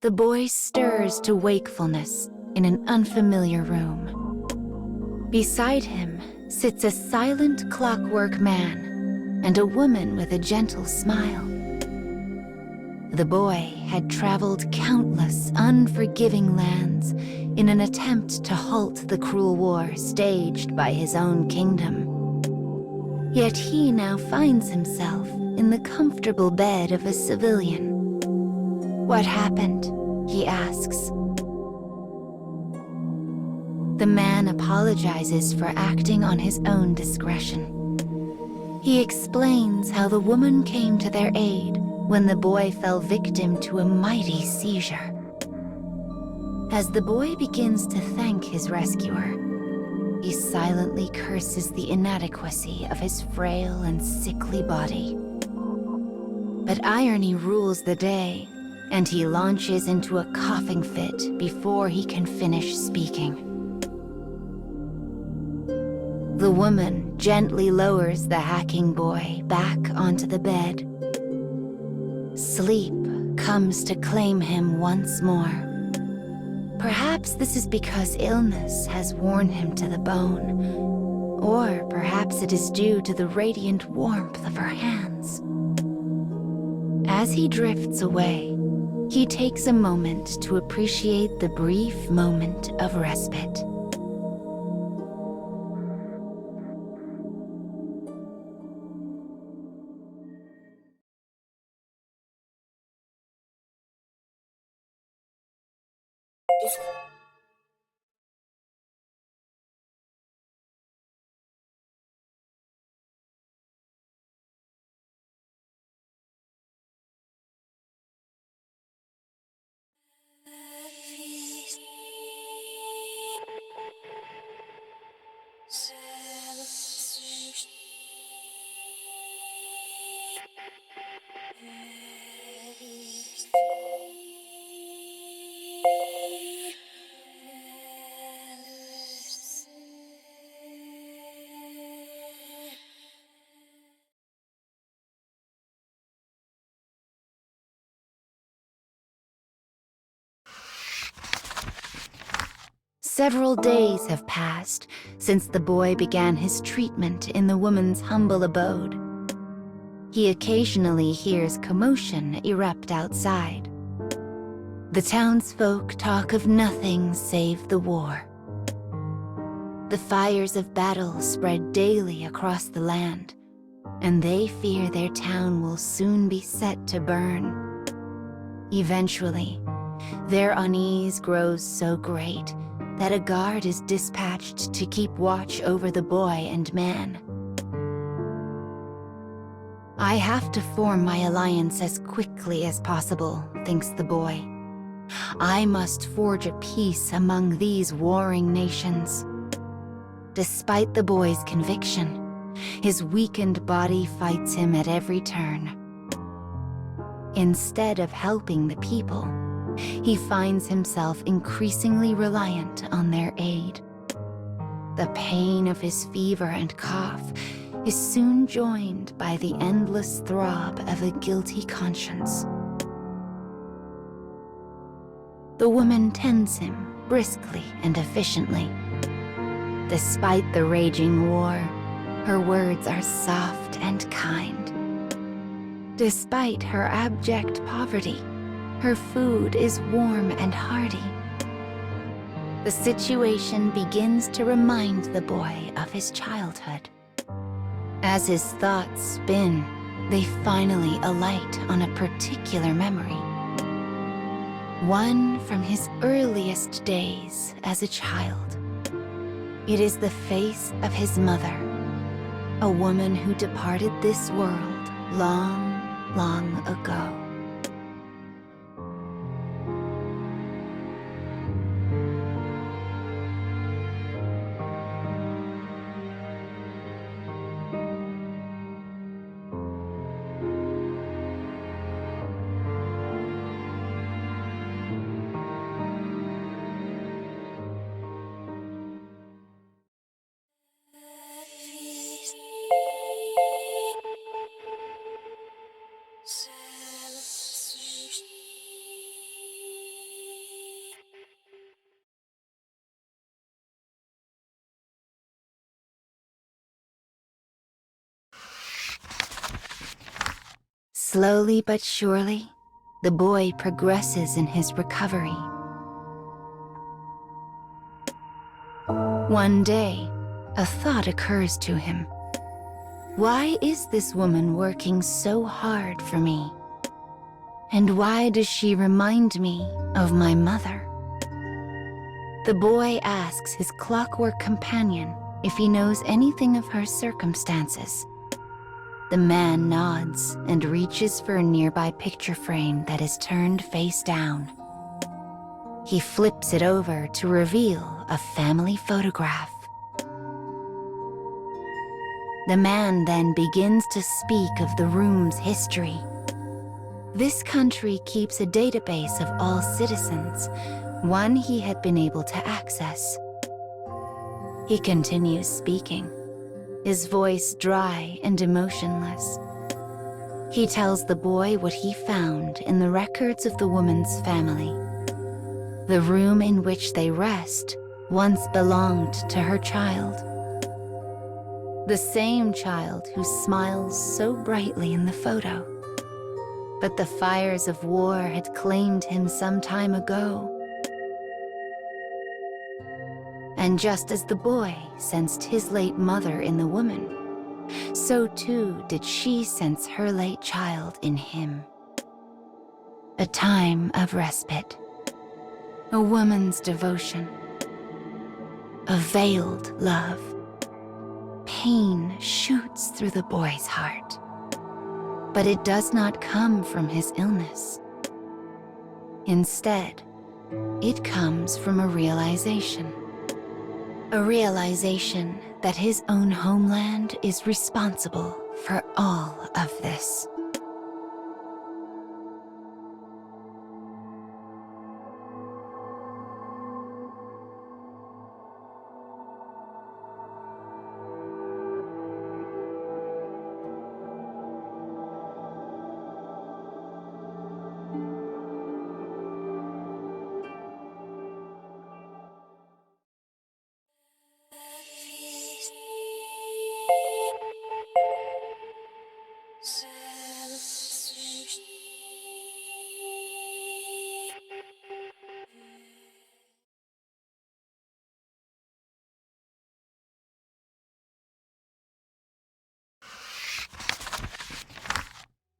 The boy stirs to wakefulness in an unfamiliar room. Beside him sits a silent clockwork man and a woman with a gentle smile. The boy had traveled countless unforgiving lands in an attempt to halt the cruel war staged by his own kingdom. Yet he now finds himself in the comfortable bed of a civilian. "What happened?" he asks. The man apologizes for acting on his own discretion. He explains how the woman came to their aid when the boy fell victim to a mighty seizure. As the boy begins to thank his rescuer, he silently curses the inadequacy of his frail and sickly body. But irony rules the day, and he launches into a coughing fit before he can finish speaking. The woman gently lowers the hacking boy back onto the bed. Sleep comes to claim him once more. Perhaps this is because illness has worn him to the bone, or perhaps it is due to the radiant warmth of her hands. As he drifts away, he takes a moment to appreciate the brief moment of respite. Several days have passed since the boy began his treatment in the woman's humble abode. He occasionally hears commotion erupt outside. The townsfolk talk of nothing save the war. The fires of battle spread daily across the land, and they fear their town will soon be set to burn. Eventually, their unease grows so great that a guard is dispatched to keep watch over the boy and man. "I have to form my alliance as quickly as possible," thinks the boy. "I must forge a peace among these warring nations." Despite the boy's conviction, his weakened body fights him at every turn. Instead of helping the people, he finds himself increasingly reliant on their aid. The pain of his fever and cough is soon joined by the endless throb of a guilty conscience. The woman tends him briskly and efficiently. Despite the raging war, her words are soft and kind. Despite her abject poverty, her food is warm and hearty. The situation begins to remind the boy of his childhood. As his thoughts spin, they finally alight on a particular memory. One from his earliest days as a child. It is the face of his mother, a woman who departed this world long, long ago. Slowly but surely, the boy progresses in his recovery. One day, a thought occurs to him. Why is this woman working so hard for me? And why does she remind me of my mother? The boy asks his clockwork companion if he knows anything of her circumstances. The man nods and reaches for a nearby picture frame that is turned face down. He flips it over to reveal a family photograph. The man then begins to speak of the room's history. This country keeps a database of all citizens, one he had been able to access. He continues speaking, his voice dry and emotionless. He tells the boy what he found in the records of the woman's family. The room in which they rest once belonged to her child. The same child who smiles so brightly in the photo. But the fires of war had claimed him some time ago. And just as the boy sensed his late mother in the woman, so too did she sense her late child in him. A time of respite, a woman's devotion, a veiled love. Pain shoots through the boy's heart, but it does not come from his illness. Instead, it comes from a realization that his own homeland is responsible for all of this.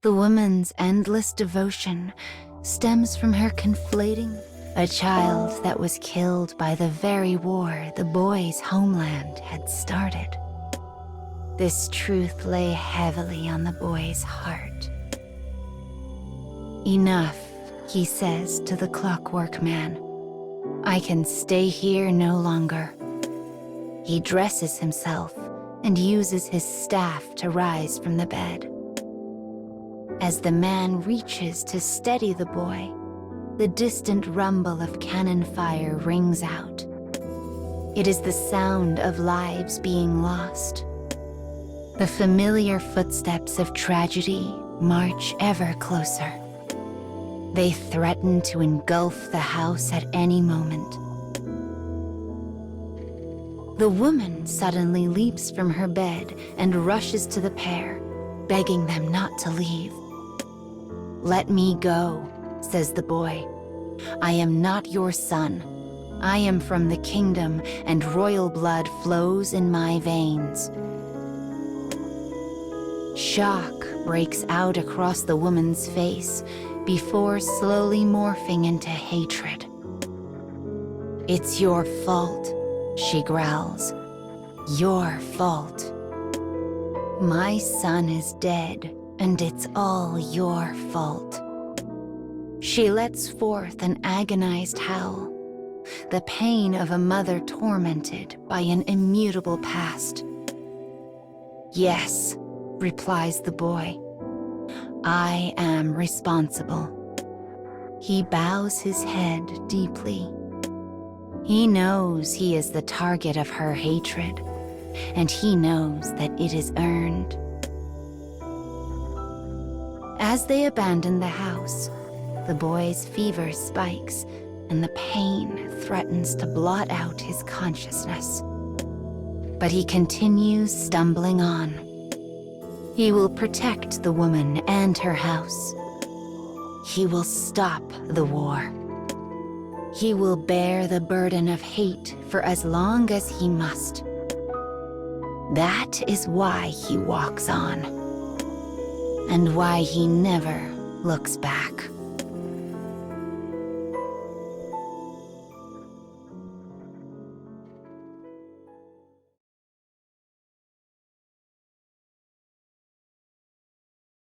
The woman's endless devotion stems from her conflating a child that was killed by the very war the boy's homeland had started. This truth lay heavily on the boy's heart. Enough, he says to the clockwork man. I can stay here no longer. He dresses himself and uses his staff to rise from the bed. As the man reaches to steady the boy, the distant rumble of cannon fire rings out. It is the sound of lives being lost. The familiar footsteps of tragedy march ever closer. They threaten to engulf the house at any moment. The woman suddenly leaps from her bed and rushes to the pair, begging them not to leave. Let me go, says the boy. I am not your son. I am from the kingdom, and royal blood flows in my veins. Shock breaks out across the woman's face before slowly morphing into hatred. It's your fault, she growls. Your fault. My son is dead, and it's all your fault. She lets forth an agonized howl, the pain of a mother tormented by an immutable past. Yes, replies the boy. I am responsible. He bows his head deeply. He knows he is the target of her hatred, and he knows that it is earned. As they abandon the house, the boy's fever spikes, and the pain threatens to blot out his consciousness. But he continues stumbling on. He will protect the woman and her house. He will stop the war. He will bear the burden of hate for as long as he must. That is why he walks on, and why he never looks back.